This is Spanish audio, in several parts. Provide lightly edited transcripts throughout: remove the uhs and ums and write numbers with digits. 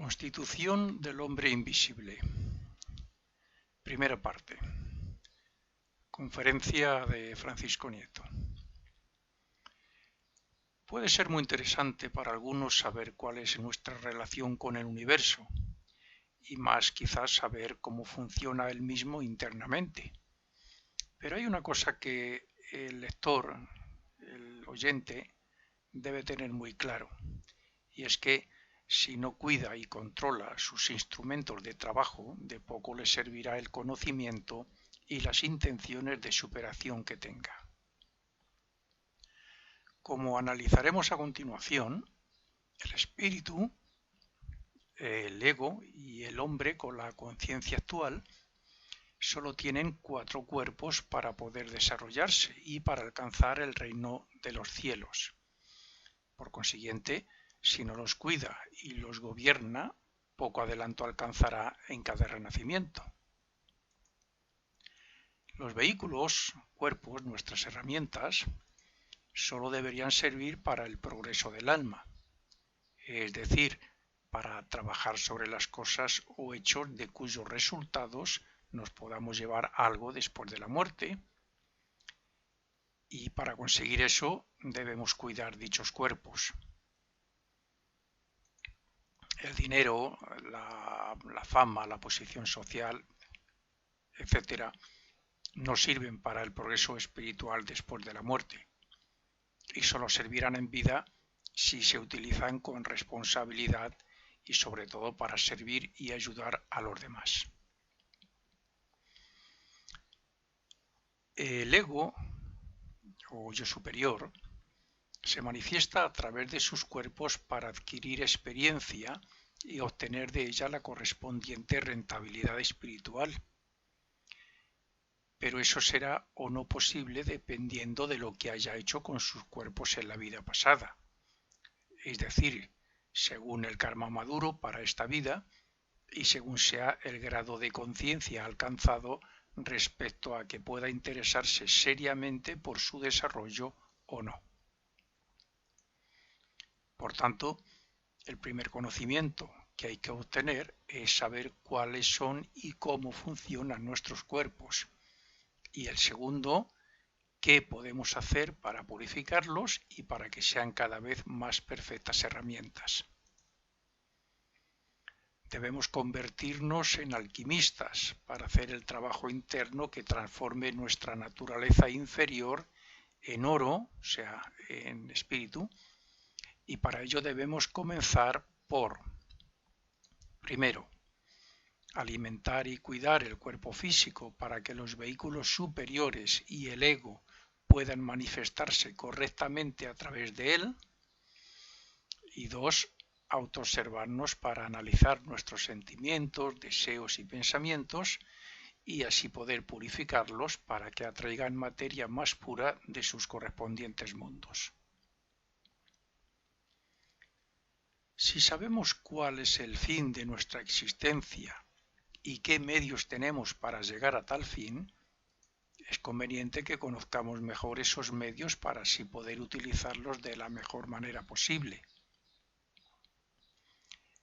Constitución del hombre invisible. Primera parte. Conferencia de Francisco Nieto. Puede ser muy interesante para algunos saber cuál es nuestra relación con el universo, y más quizás saber cómo funciona él mismo internamente. Pero hay una cosa que el lector, el oyente, debe tener muy claro, y es que si no cuida y controla sus instrumentos de trabajo, de poco le servirá el conocimiento y las intenciones de superación que tenga. Como analizaremos a continuación, el espíritu, el ego y el hombre con la conciencia actual solo tienen 4 cuerpos para poder desarrollarse y para alcanzar el reino de los cielos. Por consiguiente, si no los cuida y los gobierna, poco adelanto alcanzará en cada renacimiento. Los vehículos, cuerpos, nuestras herramientas, solo deberían servir para el progreso del alma, es decir, para trabajar sobre las cosas o hechos de cuyos resultados nos podamos llevar algo después de la muerte, y para conseguir eso debemos cuidar dichos cuerpos. El dinero, la fama, la posición social, etc., no sirven para el progreso espiritual después de la muerte y solo servirán en vida si se utilizan con responsabilidad y sobre todo para servir y ayudar a los demás. El ego, o yo superior, se manifiesta a través de sus cuerpos para adquirir experiencia y obtener de ella la correspondiente rentabilidad espiritual. Pero eso será o no posible dependiendo de lo que haya hecho con sus cuerpos en la vida pasada. Es decir, según el karma maduro para esta vida y según sea el grado de conciencia alcanzado respecto a que pueda interesarse seriamente por su desarrollo o no. Por tanto, el primer conocimiento que hay que obtener es saber cuáles son y cómo funcionan nuestros cuerpos, y el segundo, qué podemos hacer para purificarlos y para que sean cada vez más perfectas herramientas. Debemos convertirnos en alquimistas para hacer el trabajo interno que transforme nuestra naturaleza inferior en oro, o sea, en espíritu, y para ello debemos comenzar por, primero, alimentar y cuidar el cuerpo físico para que los vehículos superiores y el ego puedan manifestarse correctamente a través de él, y 2, autoobservarnos para analizar nuestros sentimientos, deseos y pensamientos y así poder purificarlos para que atraigan materia más pura de sus correspondientes mundos. Si sabemos cuál es el fin de nuestra existencia y qué medios tenemos para llegar a tal fin, es conveniente que conozcamos mejor esos medios para así poder utilizarlos de la mejor manera posible.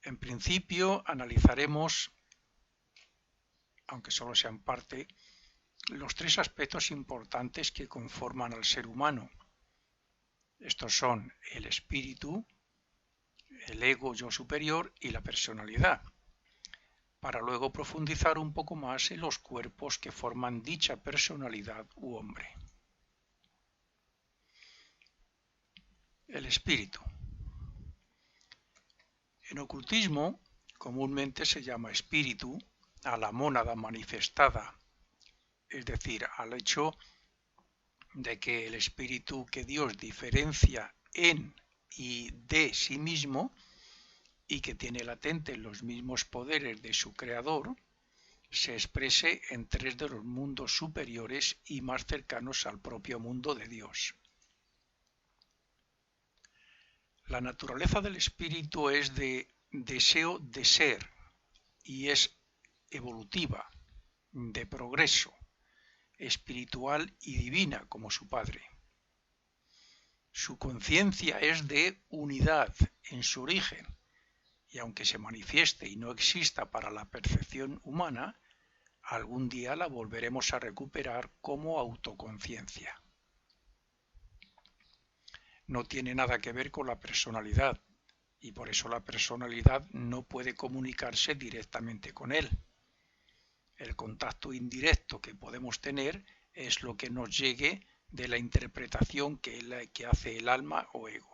En principio analizaremos, aunque solo sean parte, los 3 aspectos importantes que conforman al ser humano. Estos son el espíritu, el ego yo superior y la personalidad, para luego profundizar un poco más en los cuerpos que forman dicha personalidad u hombre. El espíritu. En ocultismo comúnmente se llama espíritu a la mónada manifestada, es decir, al hecho de que el espíritu que Dios diferencia en y de sí mismo y que tiene latentes los mismos poderes de su creador, se exprese en 3 de los mundos superiores y más cercanos al propio mundo de Dios. La naturaleza del espíritu es de deseo de ser y es evolutiva, de progreso, espiritual y divina como su Padre. Su conciencia es de unidad en su origen y aunque se manifieste y no exista para la percepción humana, algún día la volveremos a recuperar como autoconciencia. No tiene nada que ver con la personalidad, y por eso la personalidad no puede comunicarse directamente con él. El contacto indirecto que podemos tener es lo que nos llegue de la interpretación que hace el alma o ego.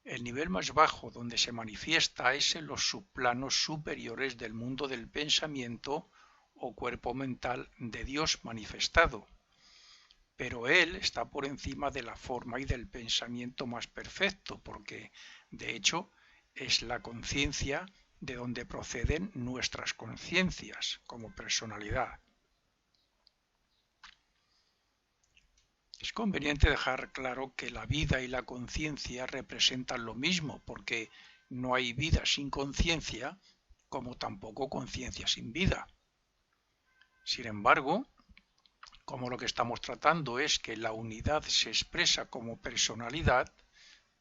El nivel más bajo donde se manifiesta es en los subplanos superiores del mundo del pensamiento o cuerpo mental de Dios manifestado, pero Él está por encima de la forma y del pensamiento más perfecto, porque, de hecho, es la conciencia de donde proceden nuestras conciencias como personalidad. Es conveniente dejar claro que la vida y la conciencia representan lo mismo, porque no hay vida sin conciencia, como tampoco conciencia sin vida. Sin embargo, como lo que estamos tratando es que la unidad se expresa como personalidad,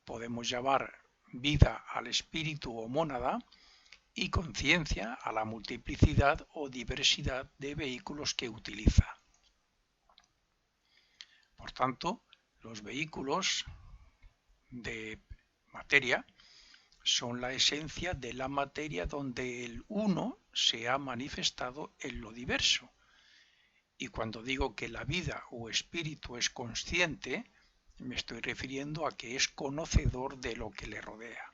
podemos llamar vida al espíritu o mónada y conciencia a la multiplicidad o diversidad de vehículos que utiliza. Por tanto, los vehículos de materia son la esencia de la materia donde el uno se ha manifestado en lo diverso. Y cuando digo que la vida o espíritu es consciente, me estoy refiriendo a que es conocedor de lo que le rodea.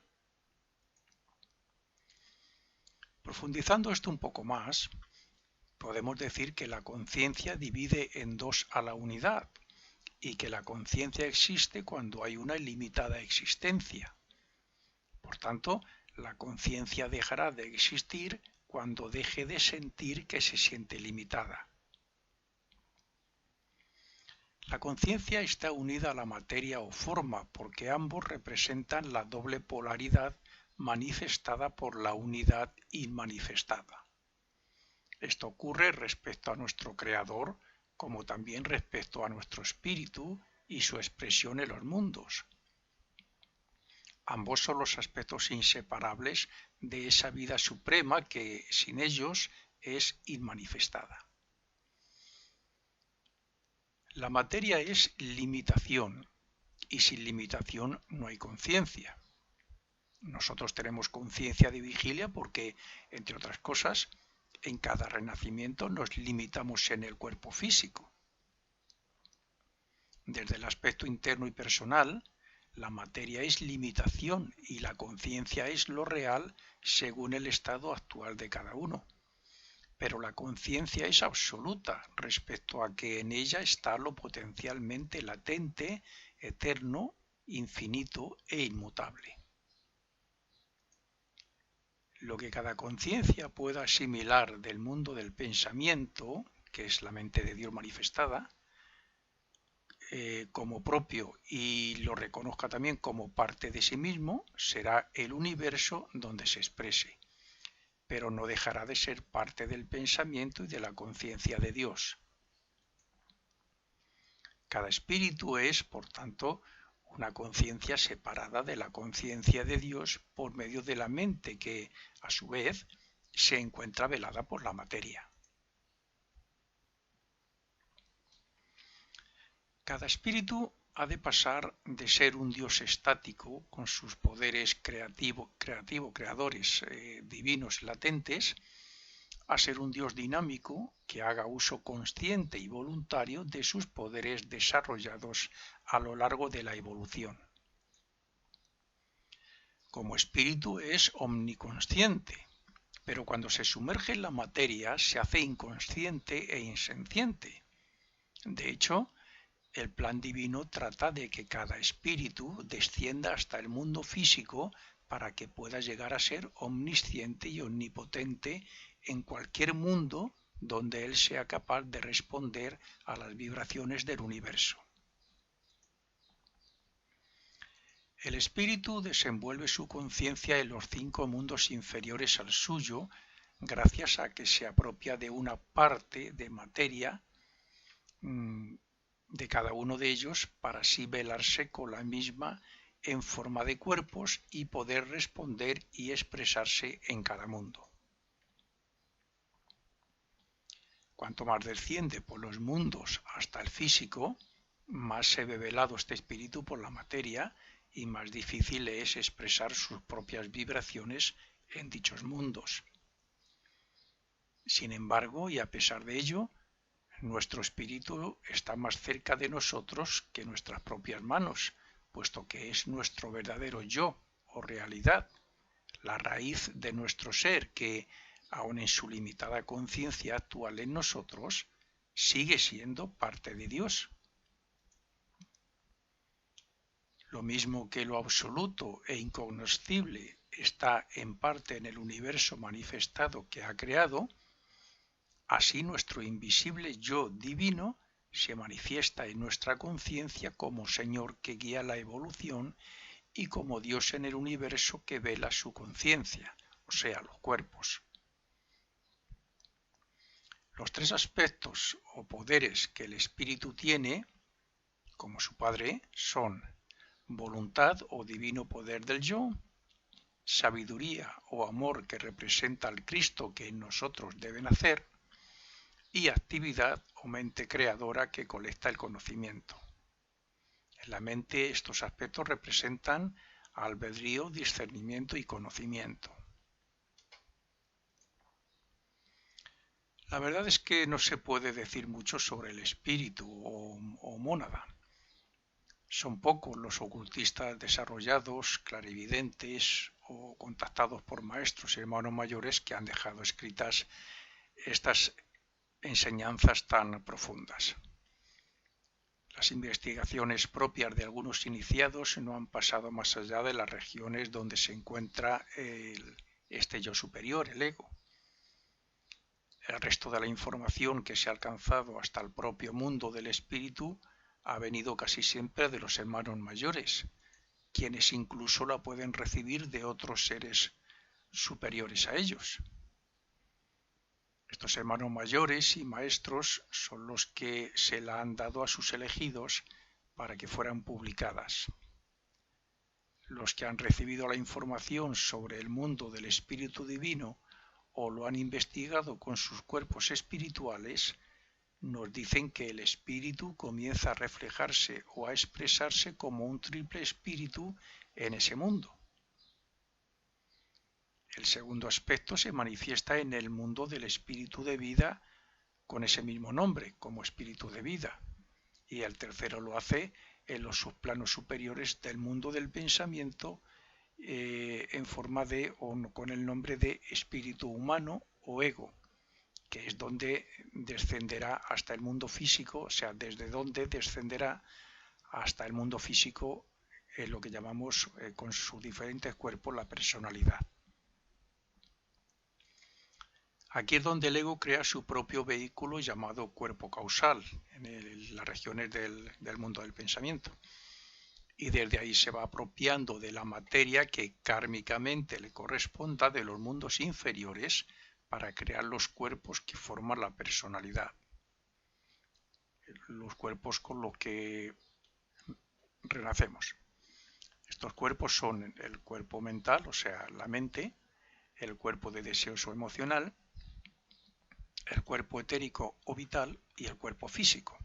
Profundizando esto un poco más, podemos decir que la conciencia divide en dos a la unidad, y que la conciencia existe cuando hay una ilimitada existencia. Por tanto, la conciencia dejará de existir cuando deje de sentir que se siente limitada. La conciencia está unida a la materia o forma porque ambos representan la doble polaridad manifestada por la unidad inmanifestada. Esto ocurre respecto a nuestro Creador, como también respecto a nuestro espíritu y su expresión en los mundos. Ambos son los aspectos inseparables de esa vida suprema que, sin ellos, es inmanifestada. La materia es limitación, y sin limitación no hay conciencia. Nosotros tenemos conciencia de vigilia porque, entre otras cosas, en cada renacimiento nos limitamos en el cuerpo físico. Desde el aspecto interno y personal, la materia es limitación y la conciencia es lo real según el estado actual de cada uno. Pero la conciencia es absoluta respecto a que en ella está lo potencialmente latente, eterno, infinito e inmutable. Lo que cada conciencia pueda asimilar del mundo del pensamiento, que es la mente de Dios manifestada, como propio y lo reconozca también como parte de sí mismo, será el universo donde se exprese, pero no dejará de ser parte del pensamiento y de la conciencia de Dios. Cada espíritu es, por tanto, una conciencia separada de la conciencia de Dios por medio de la mente que, a su vez, se encuentra velada por la materia. Cada espíritu ha de pasar de ser un Dios estático con sus poderes creadores divinos latentes a ser un Dios dinámico que haga uso consciente y voluntario de sus poderes desarrollados a lo largo de la evolución. Como espíritu es omniconsciente, pero cuando se sumerge en la materia se hace inconsciente e insenciente. De hecho, el plan divino trata de que cada espíritu descienda hasta el mundo físico para que pueda llegar a ser omnisciente y omnipotente en cualquier mundo donde él sea capaz de responder a las vibraciones del universo. El espíritu desenvuelve su conciencia en los 5 mundos inferiores al suyo, gracias a que se apropia de una parte de materia de cada uno de ellos para así velarse con la misma en forma de cuerpos y poder responder y expresarse en cada mundo. Cuanto más desciende por los mundos hasta el físico, más se ve velado este espíritu por la materia y más difícil le es expresar sus propias vibraciones en dichos mundos. Sin embargo, y a pesar de ello, nuestro espíritu está más cerca de nosotros que nuestras propias manos, puesto que es nuestro verdadero yo o realidad, la raíz de nuestro ser que, aun en su limitada conciencia actual en nosotros, sigue siendo parte de Dios. Lo mismo que lo absoluto e incognoscible está en parte en el universo manifestado que ha creado, así nuestro invisible yo divino se manifiesta en nuestra conciencia como Señor que guía la evolución y como Dios en el universo que vela su conciencia, o sea, los cuerpos. Los tres aspectos o poderes que el espíritu tiene, como su Padre, son voluntad o divino poder del yo, sabiduría o amor que representa al Cristo que en nosotros debe nacer, y actividad o mente creadora que colecta el conocimiento. En la mente estos aspectos representan albedrío, discernimiento y conocimiento. La verdad es que no se puede decir mucho sobre el espíritu o mónada. Son pocos los ocultistas desarrollados, clarividentes o contactados por maestros y hermanos mayores que han dejado escritas estas enseñanzas tan profundas. Las investigaciones propias de algunos iniciados no han pasado más allá de las regiones donde se encuentra este yo superior, el ego. El resto de la información que se ha alcanzado hasta el propio mundo del espíritu ha venido casi siempre de los hermanos mayores, quienes incluso la pueden recibir de otros seres superiores a ellos. Estos hermanos mayores y maestros son los que se la han dado a sus elegidos para que fueran publicadas. Los que han recibido la información sobre el mundo del espíritu divino o lo han investigado con sus cuerpos espirituales, nos dicen que el espíritu comienza a reflejarse o a expresarse como un triple espíritu en ese mundo. El segundo aspecto se manifiesta en el mundo del espíritu de vida con ese mismo nombre, como espíritu de vida, y el tercero lo hace en los subplanos superiores del mundo del pensamiento en forma de o con el nombre de espíritu humano o ego, que es donde descenderá hasta el mundo físico, o sea, desde donde descenderá hasta el mundo físico, lo que llamamos con sus diferentes cuerpos la personalidad. Aquí es donde el ego crea su propio vehículo llamado cuerpo causal, en las regiones del mundo del pensamiento. Y desde ahí se va apropiando de la materia que kármicamente le corresponda de los mundos inferiores para crear los cuerpos que forman la personalidad. Los cuerpos con los que renacemos. Estos cuerpos son el cuerpo mental, o sea, la mente, el cuerpo de deseos o emocional, el cuerpo etérico o vital y el cuerpo físico.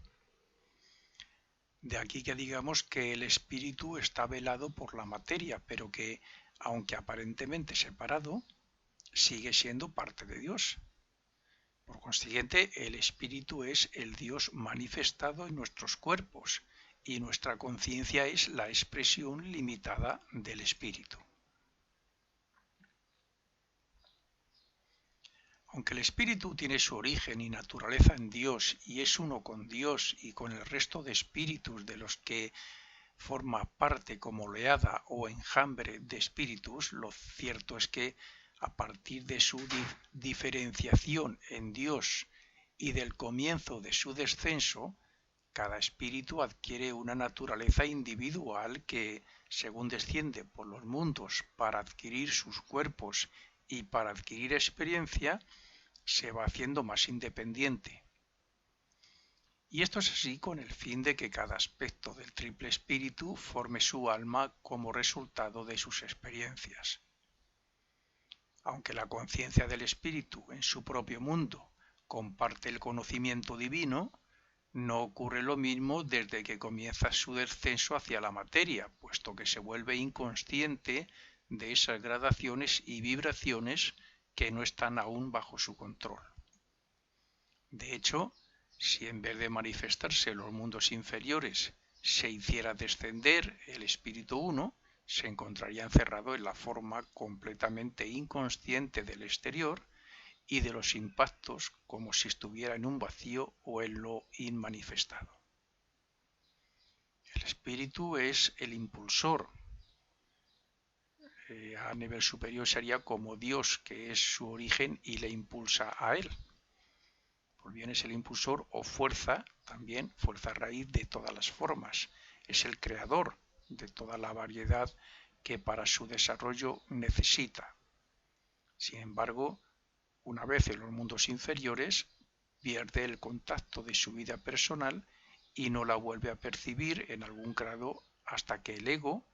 De aquí que digamos que el espíritu está velado por la materia, pero que, aunque aparentemente separado, sigue siendo parte de Dios. Por consiguiente, el espíritu es el Dios manifestado en nuestros cuerpos y nuestra conciencia es la expresión limitada del espíritu. Aunque el espíritu tiene su origen y naturaleza en Dios y es uno con Dios y con el resto de espíritus de los que forma parte como oleada o enjambre de espíritus, lo cierto es que a partir de su diferenciación en Dios y del comienzo de su descenso, cada espíritu adquiere una naturaleza individual que, según desciende por los mundos para adquirir sus cuerpos y para adquirir experiencia, se va haciendo más independiente. Y esto es así con el fin de que cada aspecto del triple espíritu forme su alma como resultado de sus experiencias. Aunque la conciencia del espíritu en su propio mundo comparte el conocimiento divino, no ocurre lo mismo desde que comienza su descenso hacia la materia, puesto que se vuelve inconsciente de esas gradaciones y vibraciones que no están aún bajo su control. De hecho, si en vez de manifestarse en los mundos inferiores se hiciera descender el espíritu uno, se encontraría encerrado en la forma completamente inconsciente del exterior y de los impactos, como si estuviera en un vacío o en lo inmanifestado. El espíritu es el impulsor. A nivel superior sería como Dios, que es su origen y le impulsa a él. Pues bien, es el impulsor o fuerza, también fuerza raíz de todas las formas. Es el creador de toda la variedad que para su desarrollo necesita. Sin embargo, una vez en los mundos inferiores, pierde el contacto de su vida personal y no la vuelve a percibir en algún grado hasta que el ego,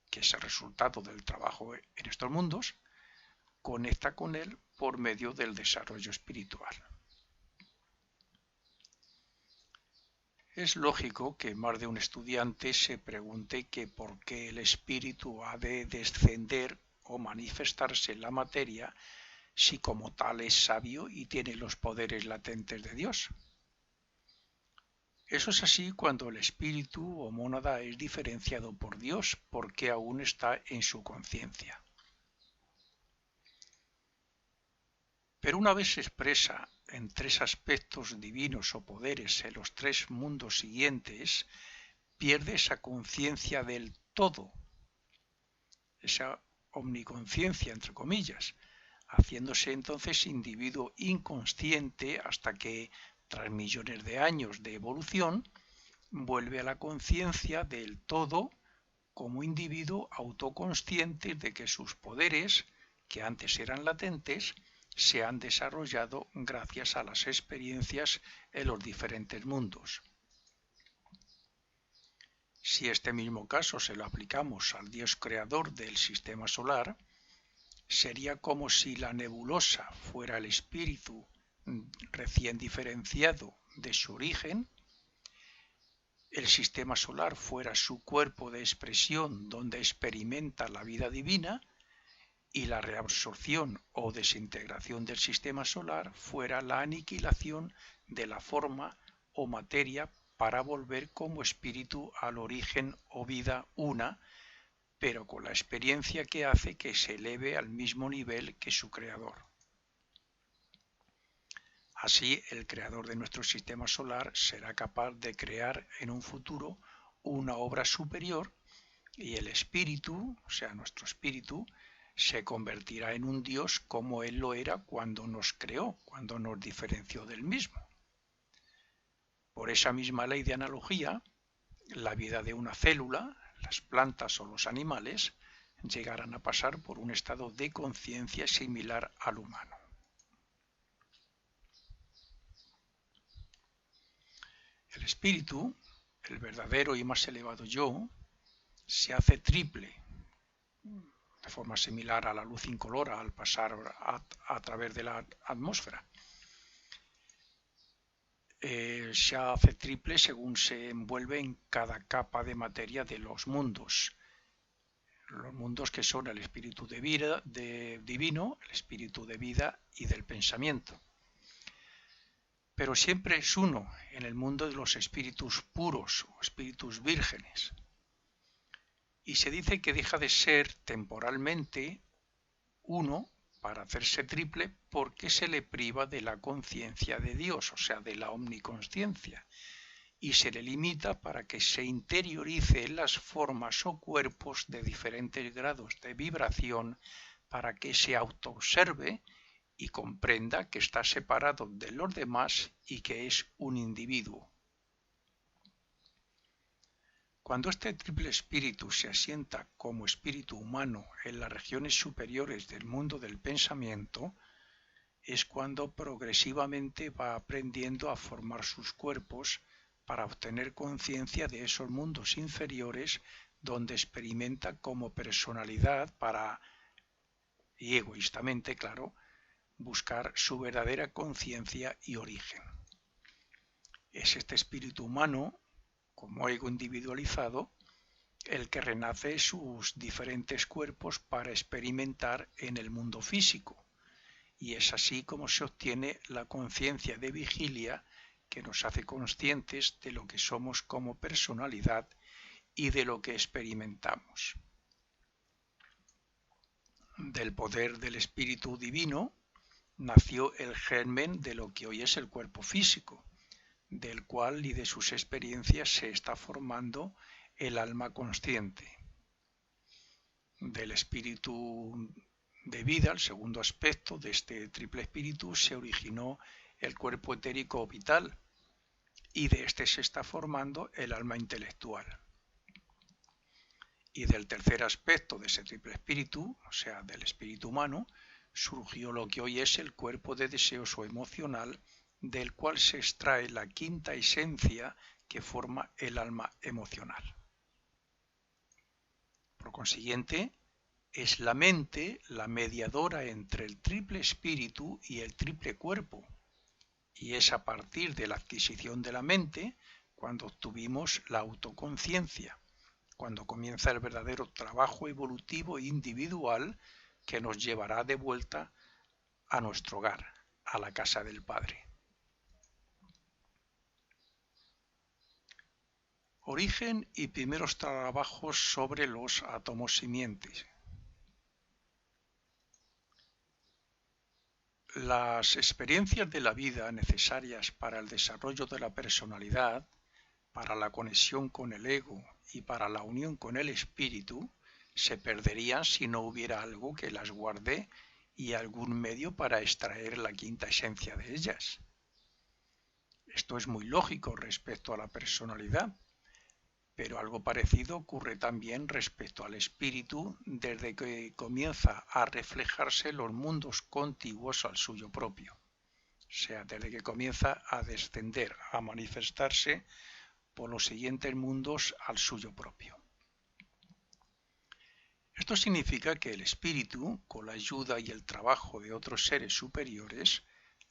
que es el resultado del trabajo en estos mundos, conecta con él por medio del desarrollo espiritual. Es lógico que más de un estudiante se pregunte que por qué el espíritu ha de descender o manifestarse en la materia si como tal es sabio y tiene los poderes latentes de Dios. Eso es así cuando el espíritu o mónada es diferenciado por Dios porque aún está en su conciencia. Pero una vez se expresa en tres aspectos divinos o poderes en los tres mundos siguientes, pierde esa conciencia del todo, esa omniconciencia entre comillas, haciéndose entonces individuo inconsciente hasta que, tras millones de años de evolución, vuelve a la conciencia del todo como individuo autoconsciente de que sus poderes, que antes eran latentes, se han desarrollado gracias a las experiencias en los diferentes mundos. Si este mismo caso se lo aplicamos al Dios creador del sistema solar, sería como si la nebulosa fuera el espíritu recién diferenciado de su origen, el sistema solar fuera su cuerpo de expresión donde experimenta la vida divina y la reabsorción o desintegración del sistema solar fuera la aniquilación de la forma o materia para volver como espíritu al origen o vida una, pero con la experiencia que hace que se eleve al mismo nivel que su creador. Así, el creador de nuestro sistema solar será capaz de crear en un futuro una obra superior y el espíritu, o sea, nuestro espíritu, se convertirá en un Dios como Él lo era cuando nos creó, cuando nos diferenció del mismo. Por esa misma ley de analogía, la vida de una célula, las plantas o los animales, llegarán a pasar por un estado de conciencia similar al humano. El espíritu, el verdadero y más elevado yo, se hace triple, de forma similar a la luz incolora al pasar a través de la atmósfera. Se hace triple según se envuelve en cada capa de materia de los mundos que son el espíritu de vida, divino, el espíritu de vida y del pensamiento. Pero siempre es uno en el mundo de los espíritus puros o espíritus vírgenes. Y se dice que deja de ser temporalmente uno para hacerse triple porque se le priva de la conciencia de Dios, o sea, de la omniconsciencia, y se le limita para que se interiorice en las formas o cuerpos de diferentes grados de vibración para que se autoobserve y comprenda que está separado de los demás y que es un individuo. Cuando este triple espíritu se asienta como espíritu humano en las regiones superiores del mundo del pensamiento, es cuando progresivamente va aprendiendo a formar sus cuerpos para obtener conciencia de esos mundos inferiores donde experimenta como personalidad para, y egoístamente, claro, buscar su verdadera conciencia y origen. Es este espíritu humano, como ego individualizado, el que renace sus diferentes cuerpos para experimentar en el mundo físico. Y es así como se obtiene la conciencia de vigilia que nos hace conscientes de lo que somos como personalidad y de lo que experimentamos. Del poder del Espíritu Divino nació el germen de lo que hoy es el cuerpo físico, del cual y de sus experiencias se está formando el alma consciente. Del espíritu de vida, el segundo aspecto de este triple espíritu, se originó el cuerpo etérico o vital, y de este se está formando el alma intelectual. Y del tercer aspecto de ese triple espíritu, o sea, del espíritu humano, surgió lo que hoy es el cuerpo de deseos o emocional, del cual se extrae la quinta esencia que forma el alma emocional. Por consiguiente, es la mente la mediadora entre el triple espíritu y el triple cuerpo, y es a partir de la adquisición de la mente cuando obtuvimos la autoconciencia, cuando comienza el verdadero trabajo evolutivo e individual que nos llevará de vuelta a nuestro hogar, a la casa del Padre. Origen y primeros trabajos sobre los átomos simientes. Las experiencias de la vida necesarias para el desarrollo de la personalidad, para la conexión con el ego y para la unión con el espíritu, se perderían si no hubiera algo que las guarde y algún medio para extraer la quinta esencia de ellas. Esto es muy lógico respecto a la personalidad, pero algo parecido ocurre también respecto al espíritu desde que comienza a reflejarse los mundos contiguos al suyo propio, o sea, desde que comienza a descender, a manifestarse por los siguientes mundos al suyo propio. Esto significa que el espíritu, con la ayuda y el trabajo de otros seres superiores,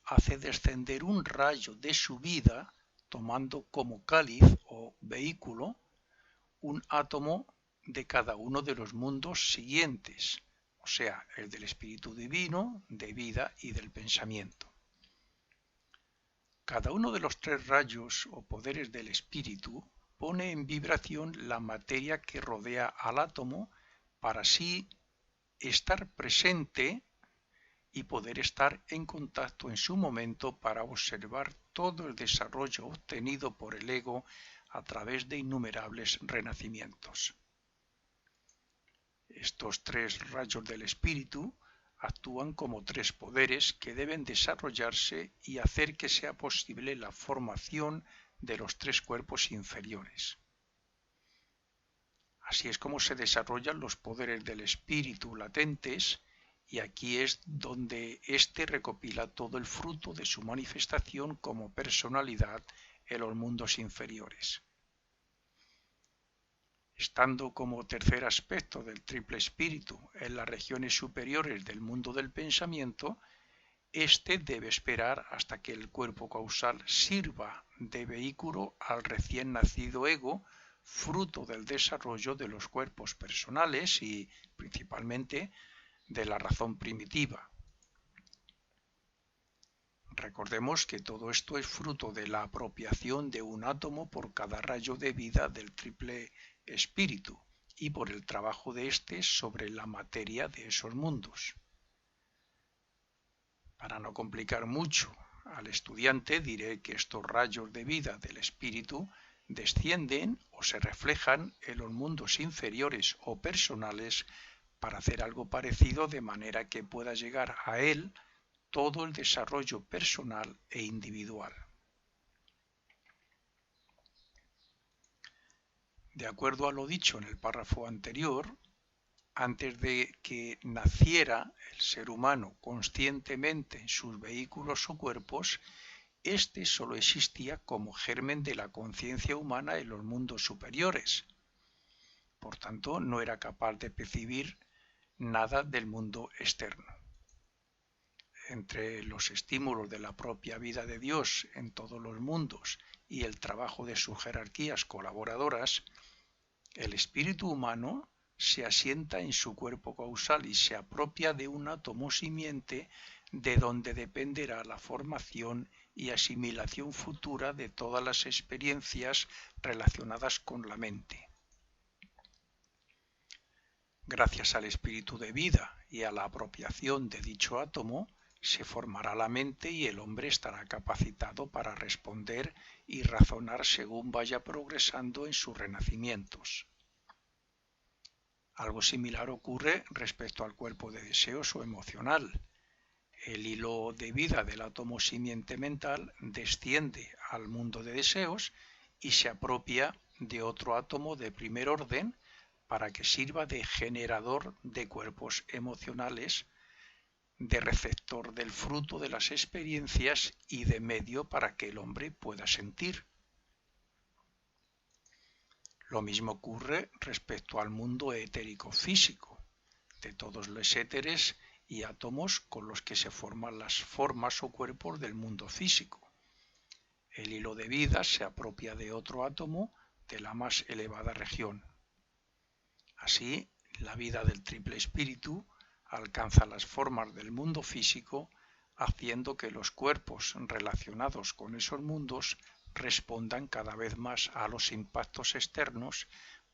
hace descender un rayo de su vida tomando como cáliz o vehículo un átomo de cada uno de los mundos siguientes, o sea, el del espíritu divino, de vida y del pensamiento. Cada uno de los tres rayos o poderes del espíritu pone en vibración la materia que rodea al átomo para así estar presente y poder estar en contacto en su momento para observar todo el desarrollo obtenido por el ego a través de innumerables renacimientos. Estos tres rayos del espíritu actúan como tres poderes que deben desarrollarse y hacer que sea posible la formación de los tres cuerpos inferiores. Así es como se desarrollan los poderes del espíritu latentes, y aquí es donde éste recopila todo el fruto de su manifestación como personalidad en los mundos inferiores. Estando como tercer aspecto del triple espíritu en las regiones superiores del mundo del pensamiento, éste debe esperar hasta que el cuerpo causal sirva de vehículo al recién nacido ego, fruto del desarrollo de los cuerpos personales y, principalmente, de la razón primitiva. Recordemos que todo esto es fruto de la apropiación de un átomo por cada rayo de vida del triple espíritu y por el trabajo de éste sobre la materia de esos mundos. Para no complicar mucho al estudiante, diré que estos rayos de vida del espíritu descienden o se reflejan en los mundos inferiores o personales para hacer algo parecido de manera que pueda llegar a él todo el desarrollo personal e individual. De acuerdo a lo dicho en el párrafo anterior, antes de que naciera el ser humano conscientemente en sus vehículos o cuerpos, este solo existía como germen de la conciencia humana en los mundos superiores. Por tanto, no era capaz de percibir nada del mundo externo. Entre los estímulos de la propia vida de Dios en todos los mundos y el trabajo de sus jerarquías colaboradoras, el espíritu humano se asienta en su cuerpo causal y se apropia de un átomo simiente de donde dependerá la formación y asimilación futura de todas las experiencias relacionadas con la mente. Gracias al espíritu de vida y a la apropiación de dicho átomo, se formará la mente y el hombre estará capacitado para responder y razonar según vaya progresando en sus renacimientos. Algo similar ocurre respecto al cuerpo de deseos o emocional. El hilo de vida del átomo simiente mental desciende al mundo de deseos y se apropia de otro átomo de primer orden para que sirva de generador de cuerpos emocionales, de receptor del fruto de las experiencias y de medio para que el hombre pueda sentir. Lo mismo ocurre respecto al mundo etérico físico, de todos los éteres y átomos con los que se forman las formas o cuerpos del mundo físico. El hilo de vida se apropia de otro átomo de la más elevada región. Así, la vida del triple espíritu alcanza las formas del mundo físico, haciendo que los cuerpos relacionados con esos mundos respondan cada vez más a los impactos externos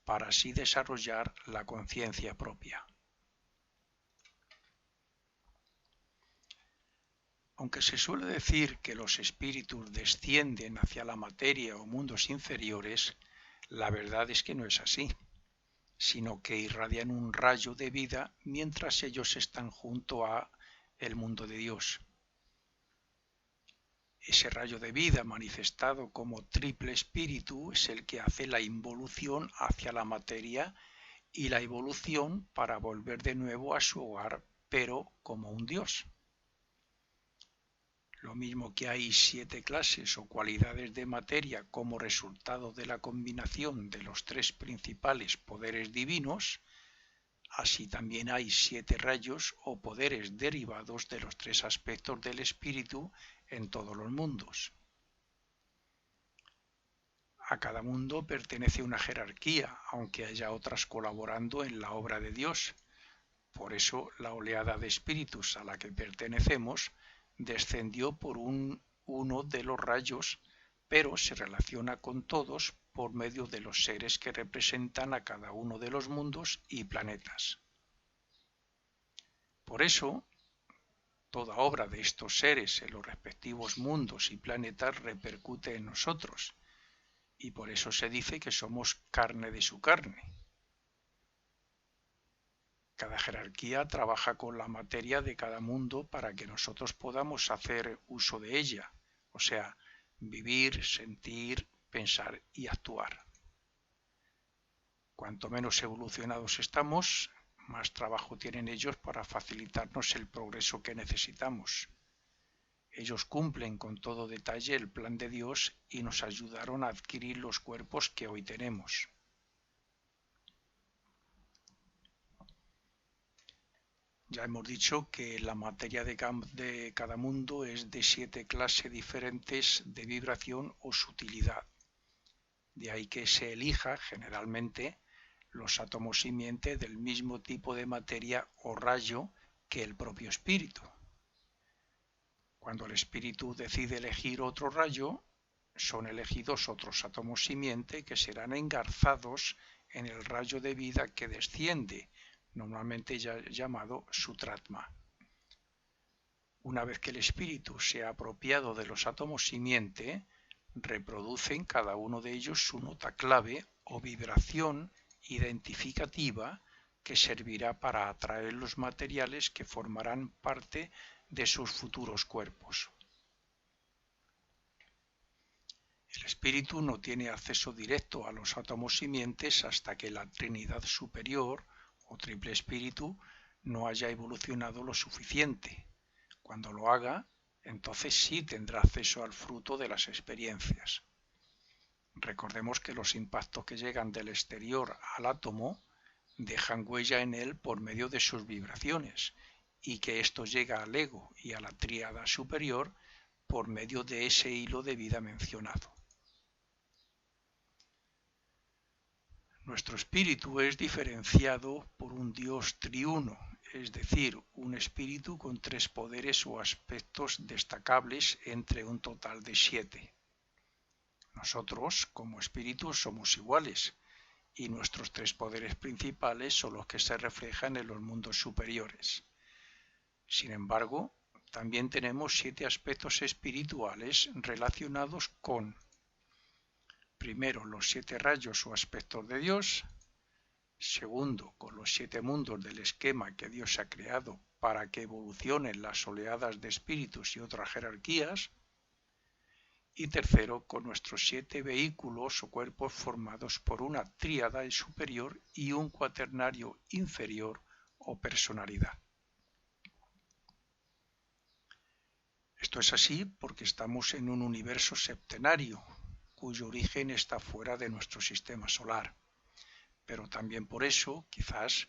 para así desarrollar la conciencia propia. Aunque se suele decir que los espíritus descienden hacia la materia o mundos inferiores, la verdad es que no es así, sino que irradian un rayo de vida mientras ellos están junto a el mundo de Dios. Ese rayo de vida manifestado como triple espíritu es el que hace la involución hacia la materia y la evolución para volver de nuevo a su hogar, pero como un Dios. Lo mismo que hay 7 clases o cualidades de materia como resultado de la combinación de los 3 principales poderes divinos, así también hay 7 rayos o poderes derivados de los 3 aspectos del espíritu en todos los mundos. A cada mundo pertenece una jerarquía, aunque haya otras colaborando en la obra de Dios. Por eso la oleada de espíritus a la que pertenecemos descendió por uno de los rayos, pero se relaciona con todos por medio de los seres que representan a cada uno de los mundos y planetas. Por eso, toda obra de estos seres en los respectivos mundos y planetas repercute en nosotros, y por eso se dice que somos carne de su carne. Cada jerarquía trabaja con la materia de cada mundo para que nosotros podamos hacer uso de ella, o sea, vivir, sentir, pensar y actuar. Cuanto menos evolucionados estamos, más trabajo tienen ellos para facilitarnos el progreso que necesitamos. Ellos cumplen con todo detalle el plan de Dios y nos ayudaron a adquirir los cuerpos que hoy tenemos. Ya hemos dicho que la materia de cada mundo es de 7 clases diferentes de vibración o sutilidad. De ahí que se elija generalmente los átomos simiente del mismo tipo de materia o rayo que el propio espíritu. Cuando el espíritu decide elegir otro rayo, son elegidos otros átomos simiente que serán engarzados en el rayo de vida que desciende, normalmente llamado Sutratma. Una vez que el espíritu se ha apropiado de los átomos simiente, reproducen cada uno de ellos su nota clave o vibración identificativa que servirá para atraer los materiales que formarán parte de sus futuros cuerpos. El espíritu no tiene acceso directo a los átomos simientes hasta que la Trinidad superior o triple espíritu no haya evolucionado lo suficiente. Cuando lo haga, entonces sí tendrá acceso al fruto de las experiencias. Recordemos que los impactos que llegan del exterior al átomo dejan huella en él por medio de sus vibraciones, y que esto llega al ego y a la tríada superior por medio de ese hilo de vida mencionado. Nuestro espíritu es diferenciado por un Dios triuno, es decir, un espíritu con 3 poderes o aspectos destacables entre un total de 7. Nosotros, como espíritus, somos iguales, y nuestros 3 poderes principales son los que se reflejan en los mundos superiores. Sin embargo, también tenemos 7 aspectos espirituales relacionados con, primero, los 7 rayos o aspectos de Dios; segundo, con los 7 mundos del esquema que Dios ha creado para que evolucionen las oleadas de espíritus y otras jerarquías; y tercero, con nuestros 7 vehículos o cuerpos formados por una tríada superior y un cuaternario inferior o personalidad. Esto es así porque estamos en un universo septenario, cuyo origen está fuera de nuestro sistema solar. Pero también por eso, quizás,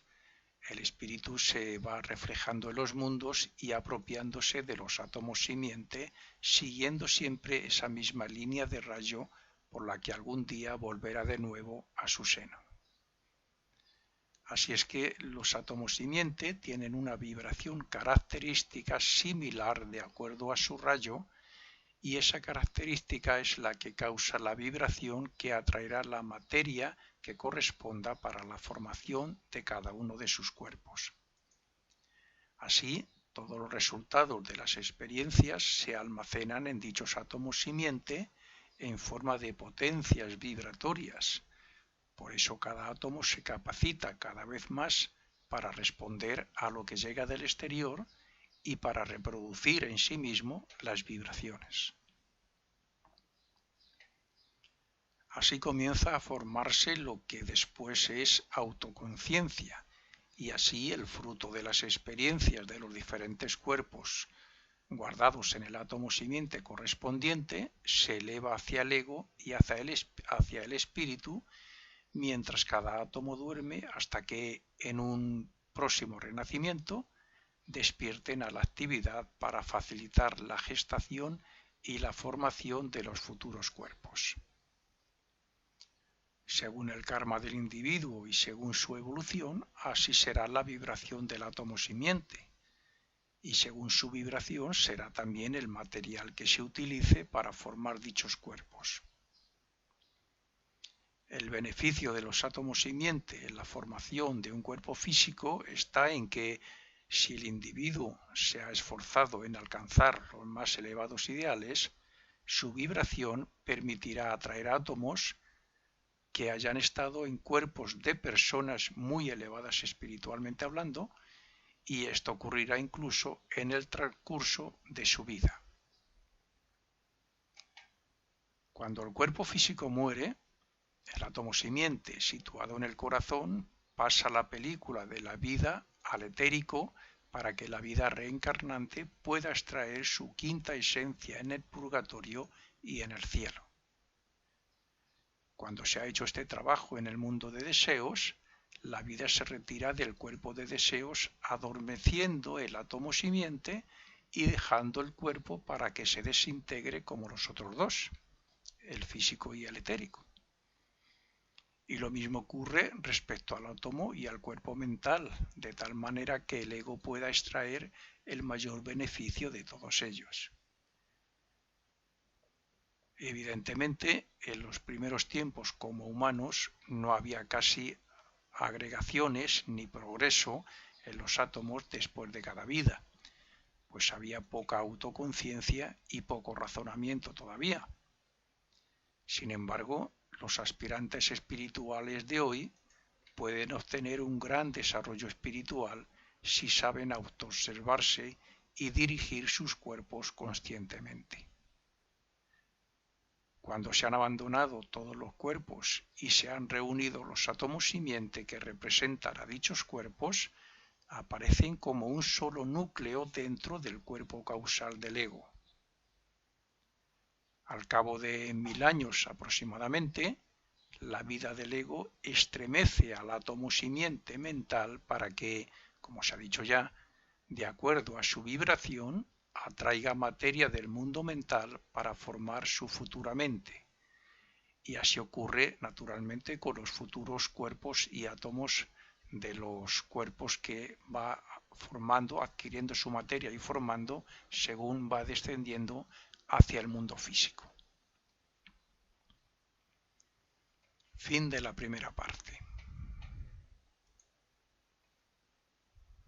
el espíritu se va reflejando en los mundos y apropiándose de los átomos simiente, siguiendo siempre esa misma línea de rayo por la que algún día volverá de nuevo a su seno. Así es que los átomos simiente tienen una vibración característica similar de acuerdo a su rayo, y esa característica es la que causa la vibración que atraerá la materia que corresponda para la formación de cada uno de sus cuerpos. Así, todos los resultados de las experiencias se almacenan en dichos átomos simiente en forma de potencias vibratorias. Por eso cada átomo se capacita cada vez más para responder a lo que llega del exterior y para reproducir en sí mismo las vibraciones. Así comienza a formarse lo que después es autoconciencia, y así el fruto de las experiencias de los diferentes cuerpos guardados en el átomo simiente correspondiente se eleva hacia el ego y hacia el espíritu, mientras cada átomo duerme hasta que, en un próximo renacimiento, despierten a la actividad para facilitar la gestación y la formación de los futuros cuerpos. Según el karma del individuo y según su evolución, así será la vibración del átomo simiente, y según su vibración será también el material que se utilice para formar dichos cuerpos. El beneficio de los átomos simiente en la formación de un cuerpo físico está en que, si el individuo se ha esforzado en alcanzar los más elevados ideales, su vibración permitirá atraer átomos que hayan estado en cuerpos de personas muy elevadas espiritualmente hablando, y esto ocurrirá incluso en el transcurso de su vida. Cuando el cuerpo físico muere, el átomo simiente situado en el corazón pasa la película de la vida al etérico para que la vida reencarnante pueda extraer su quinta esencia en el purgatorio y en el cielo. Cuando se ha hecho este trabajo en el mundo de deseos, la vida se retira del cuerpo de deseos adormeciendo el átomo simiente y dejando el cuerpo para que se desintegre como los otros dos, el físico y el etérico. Y lo mismo ocurre respecto al átomo y al cuerpo mental, de tal manera que el ego pueda extraer el mayor beneficio de todos ellos. Evidentemente, en los primeros tiempos como humanos no había casi agregaciones ni progreso en los átomos después de cada vida, pues había poca autoconciencia y poco razonamiento todavía. Sin embargo, los aspirantes espirituales de hoy pueden obtener un gran desarrollo espiritual si saben autoobservarse y dirigir sus cuerpos conscientemente. Cuando se han abandonado todos los cuerpos y se han reunido los átomos simiente que representan a dichos cuerpos, aparecen como un solo núcleo dentro del cuerpo causal del ego. Al cabo de 1000 años aproximadamente, la vida del ego estremece al átomo simiente mental para que, como se ha dicho ya, de acuerdo a su vibración, atraiga materia del mundo mental para formar su futura mente. Y así ocurre naturalmente con los futuros cuerpos y átomos de los cuerpos que va formando, adquiriendo su materia y formando según va descendiendo hacia el mundo físico. Fin de la primera parte.